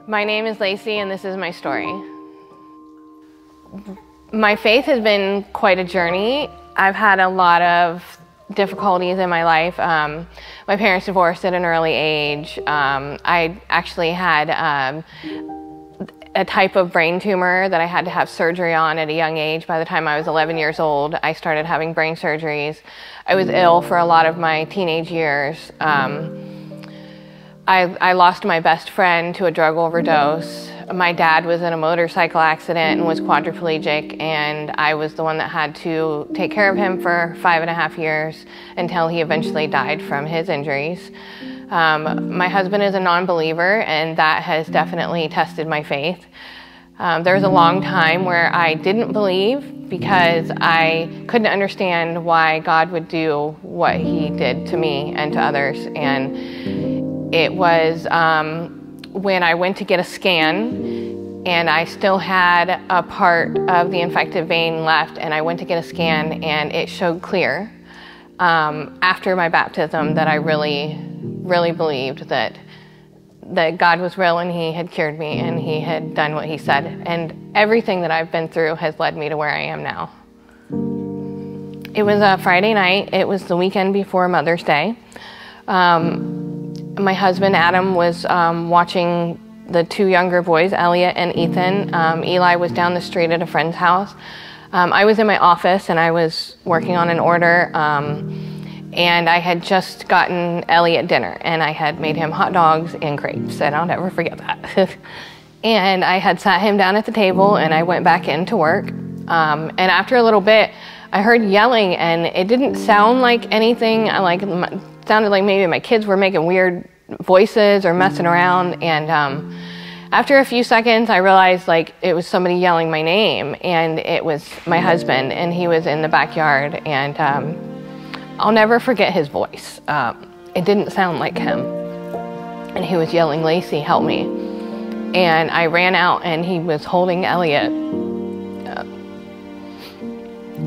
My name is Lacey, and this is my story. My faith has been quite a journey. I've had a lot of difficulties in my life. My parents divorced at an early age. I actually had a type of brain tumor that I had to have surgery on at a young age. By the time I was 11 years old, I started having brain surgeries. I was ill for a lot of my teenage years. I lost my best friend to a drug overdose. My dad was in a motorcycle accident and was quadriplegic, and I was the one that had to take care of him for 5.5 years until he eventually died from his injuries. My husband is a non-believer, and that has definitely tested my faith. There was a long time where I didn't believe because I couldn't understand why God would do what he did to me and to others. And it was when I went to get a scan, and I still had a part of the infected vein left, and I went to get a scan, and it showed clear after my baptism that I really believed that God was real and he had cured me and he had done what he said. And everything that I've been through has led me to where I am now. It was a Friday night. It was the weekend before Mother's Day. My husband, Adam, was watching the two younger boys, Elliot and Ethan. Eli was down the street at a friend's house. I was in my office and I was working on an order. And I had just gotten Elliot dinner, and I had made him hot dogs and crepes, and I'll never forget that. And I had sat him down at the table, and I went back in to work. And after a little bit, I heard yelling, and it didn't sound like anything. It sounded like maybe my kids were making weird voices or messing around. And after a few seconds, I realized like it was somebody yelling my name, and it was my husband, and he was in the backyard. And I'll never forget his voice. It didn't sound like him. And he was yelling, "Lacey, help me." And I ran out, and he was holding Elliot.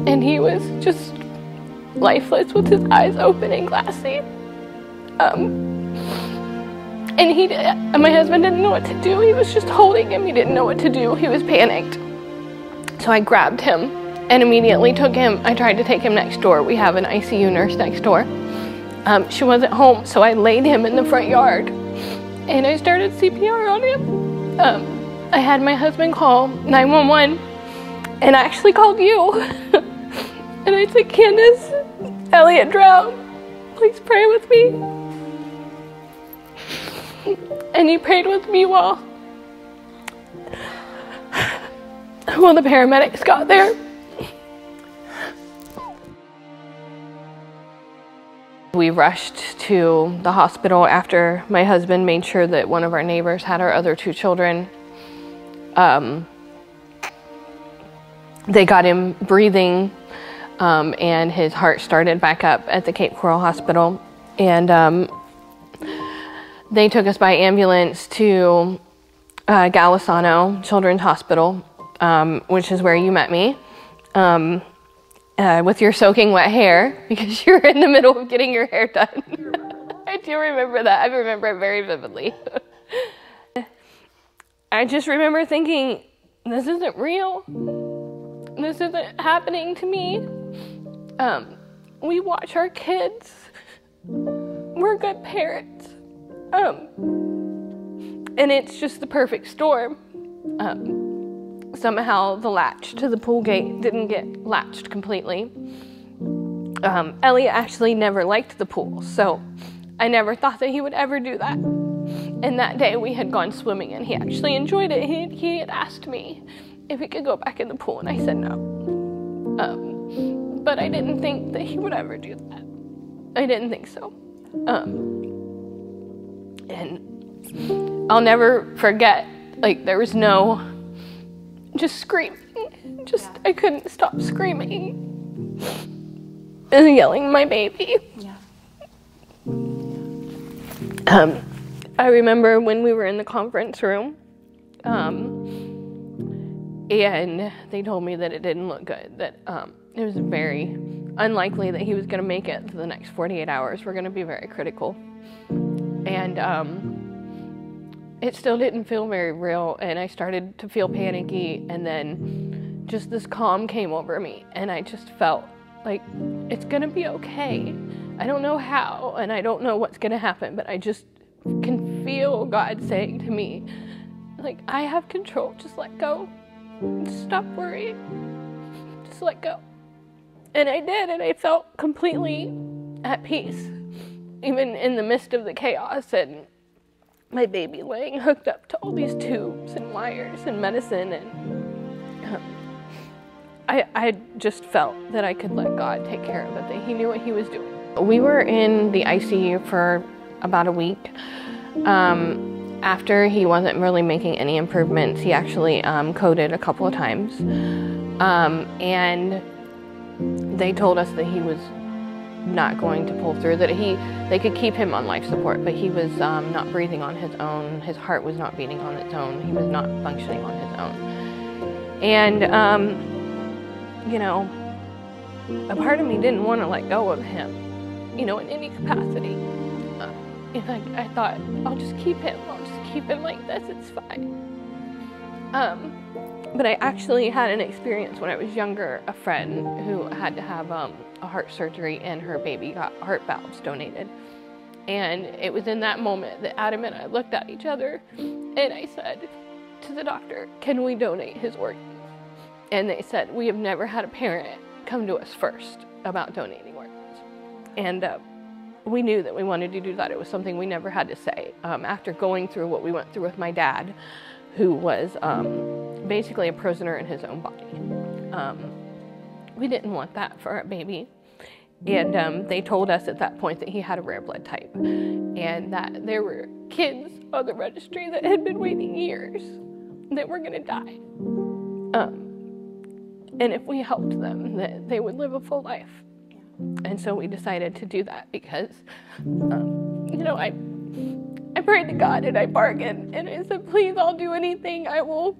And he was just lifeless with his eyes open and glassy. And my husband didn't know what to do. He was just holding him. He didn't know what to do. He was panicked. So I grabbed him and immediately took him. I tried to take him next door. We have an ICU nurse next door. She wasn't home, so I laid him in the front yard and I started CPR on him. I had my husband call 911, and I actually called you. And I said, "Candace, Elliot drowned. Please pray with me." And you prayed with me while the paramedics got there. We rushed to the hospital after my husband made sure that one of our neighbors had our other two children. They got him breathing, and his heart started back up at the Cape Coral Hospital. And they took us by ambulance to Golisano Children's Hospital, which is where you met me. With your soaking wet hair, because you were in the middle of getting your hair done. I do remember that. I remember it very vividly. I just remember thinking, this isn't real. This isn't happening to me. We watch our kids. We're good parents. And it's just the perfect storm. Somehow the latch to the pool gate didn't get latched completely. Elliot actually never liked the pool, so I never thought that he would ever do that. And that day we had gone swimming, and he actually enjoyed it. He had asked me if he could go back in the pool, and I said no. But I didn't think that he would ever do that. I didn't think so. And I'll never forget, like, there was no just screaming. I couldn't stop screaming and yelling my baby. I remember when we were in the conference room, and they told me that it didn't look good, that it was very unlikely that he was going to make it. The next 48 hours were going to be very critical. And it still didn't feel very real, and I started to feel panicky, and then just this calm came over me, and I just felt like it's gonna be okay. I don't know how, and I don't know what's gonna happen, but I just can feel God saying to me, like, I have control, just let go. Just stop worrying. Just let go. And I did, and I felt completely at peace, even in the midst of the chaos and my baby laying hooked up to all these tubes and wires and medicine, and I just felt that I could let God take care of it, that He knew what He was doing. We were in the ICU for about a week. After he wasn't really making any improvements, he actually coded a couple of times. And they told us that he was not going to pull through, that they could keep him on life support, but he was not breathing on his own. His heart was not beating on its own. He was not functioning on his own. And, you know, a part of me didn't want to let go of him, you know, in any capacity. I thought, I'll just keep him. I'll just keep him like this. It's fine. But I actually had an experience when I was younger, a friend who had to have a heart surgery, and her baby got heart valves donated. And it was in that moment that Adam and I looked at each other, and I said to the doctor, can we donate his organs? And they said, we have never had a parent come to us first about donating organs. And we knew that we wanted to do that. It was something we never had to say. After going through what we went through with my dad, who was basically a prisoner in his own body. We didn't want that for our baby. And they told us at that point that he had a rare blood type, and that there were kids on the registry that had been waiting years that were going to die. And if we helped them, that they would live a full life. And so we decided to do that because, you know, I prayed to God, and I bargained, and I said, please, I'll do anything. I'll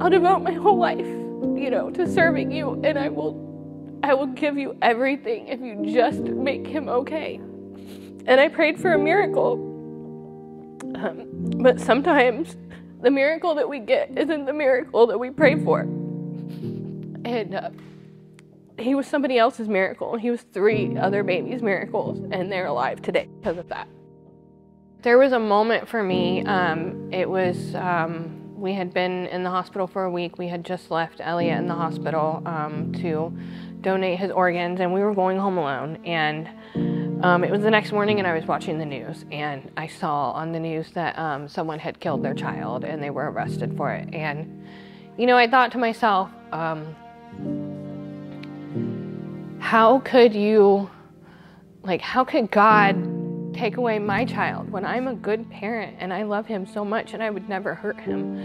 devote my whole life, you know, to serving you, and I will give you everything if you just make him okay. And I prayed for a miracle. But sometimes the miracle that we get isn't the miracle that we pray for. And he was somebody else's miracle. He was 3 other babies' miracles, and they're alive today because of that. There was a moment for me. It was, we had been in the hospital for a week. We had just left Elliot in the hospital to donate his organs, and we were going home alone. And it was the next morning, and I was watching the news, and I saw on the news that someone had killed their child, and they were arrested for it. And, you know, I thought to myself, how could God take away my child when I'm a good parent and I love him so much and I would never hurt him?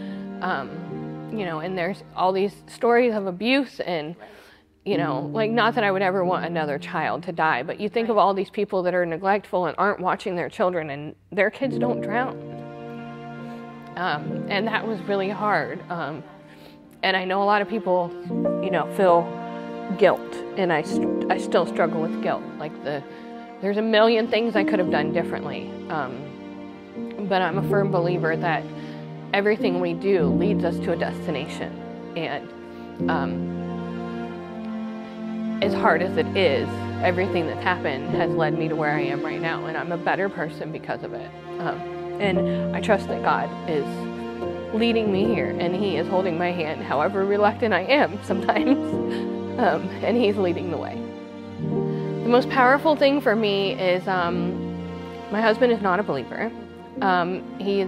You know, and there's all these stories of abuse, and, you know, like, not that I would ever want another child to die, but you think of all these people that are neglectful and aren't watching their children, and their kids don't drown. And that was really hard. And I know a lot of people, you know, feel guilt, and I still struggle with guilt. Like, there's a million things I could have done differently. But I'm a firm believer that everything we do leads us to a destination. And as hard as it is, everything that's happened has led me to where I am right now, and I'm a better person because of it. And I trust that God is leading me here, and He is holding my hand, however reluctant I am sometimes, and He's leading the way. The most powerful thing for me is my husband is not a believer. He's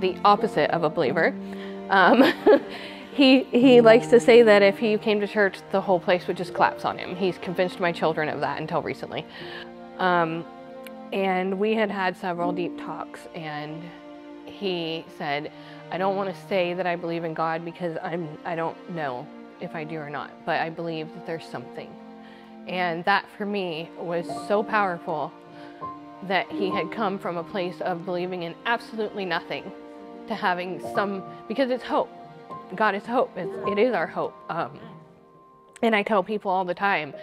the opposite of a believer. He likes to say that if he came to church, the whole place would just collapse on him. He's convinced my children of that until recently. And we had several deep talks, and he said, I don't want to say that I believe in God because I don't know if I do or not, but I believe that there's something. And that for me was so powerful, that he had come from a place of believing in absolutely nothing to having some, because it's hope. God is hope. It is our hope. And I tell people all the time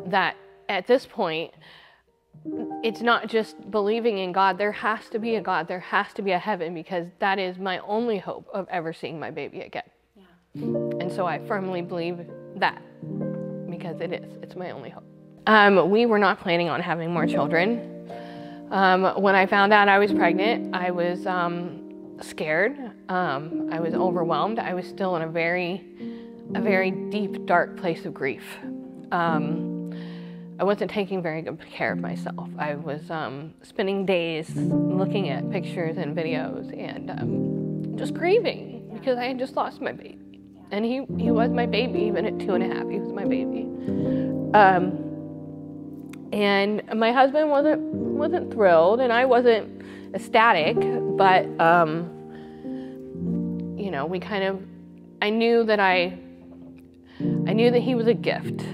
that at this point, it's not just believing in God. There has to be a God. There has to be a heaven, because that is my only hope of ever seeing my baby again. Yeah. And so I firmly believe that, because it's my only hope. We were not planning on having more children. When I found out I was pregnant, I was scared. I was overwhelmed. I was still in a very deep, dark place of grief. I wasn't taking very good care of myself. I was spending days looking at pictures and videos and just grieving, because I had just lost my baby. And he was my baby. Even at 2.5, he was my baby. And my husband wasn't thrilled, and I wasn't ecstatic, but you know, I knew that he was a gift.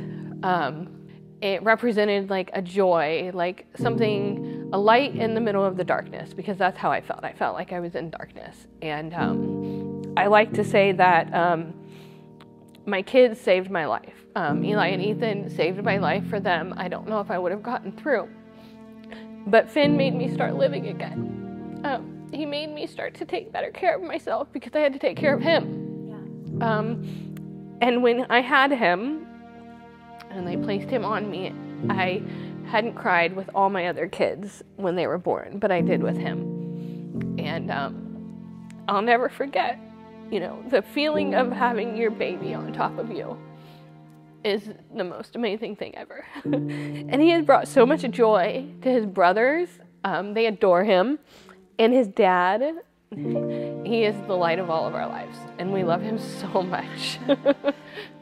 It represented like a joy, like something, a light in the middle of the darkness, because that's how I felt. I felt like I was in darkness. And I like to say that my kids saved my life. Eli and Ethan saved my life. For them, I don't know if I would have gotten through. But Finn made me start living again. He made me start to take better care of myself, because I had to take care of him. Yeah. And when I had him, and they placed him on me, I hadn't cried with all my other kids when they were born, but I did with him. And I'll never forget, you know, the feeling of having your baby on top of you is the most amazing thing ever. And he has brought so much joy to his brothers. They adore him. And his dad, he is the light of all of our lives, and we love him so much.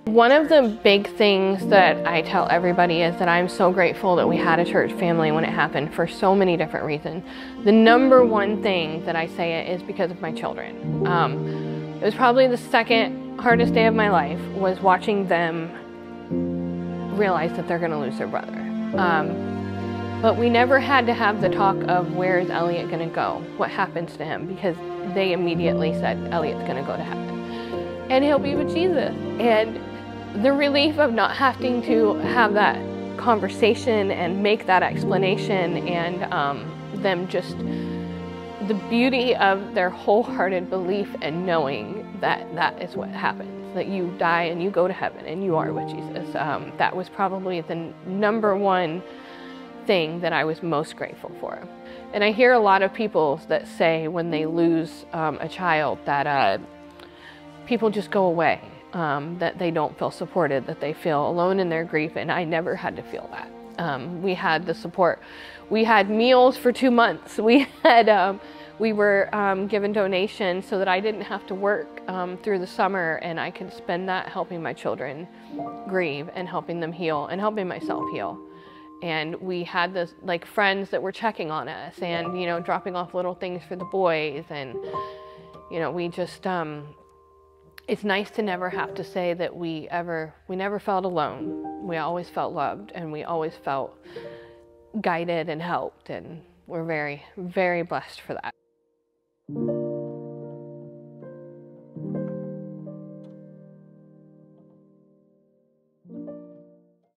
One of the big things that I tell everybody is that I'm so grateful that we had a church family when it happened, for so many different reasons. The number one thing that I say it is because of my children. It was probably the second hardest day of my life, was watching them realize that they're gonna lose their brother. But we never had to have the talk of, where is Elliot gonna go? What happens to him? Because they immediately said, Elliot's gonna go to heaven. And he'll be with Jesus. And the relief of not having to have that conversation and make that explanation, and them just, the beauty of their wholehearted belief and knowing that that is what happens, that you die and you go to heaven and you are with Jesus. That was probably the number one thing that I was most grateful for. And I hear a lot of people that say when they lose a child that people just go away, that they don't feel supported, that they feel alone in their grief, and I never had to feel that. We had the support. We had meals for 2 months. We were given donations so that I didn't have to work through the summer, and I could spend that helping my children grieve and helping them heal and helping myself heal. And we had this, like, friends that were checking on us and, you know, dropping off little things for the boys. And, you know, we just, it's nice to never have to say that we never felt alone. We always felt loved, and we always felt guided and helped. And we're very, very blessed for that.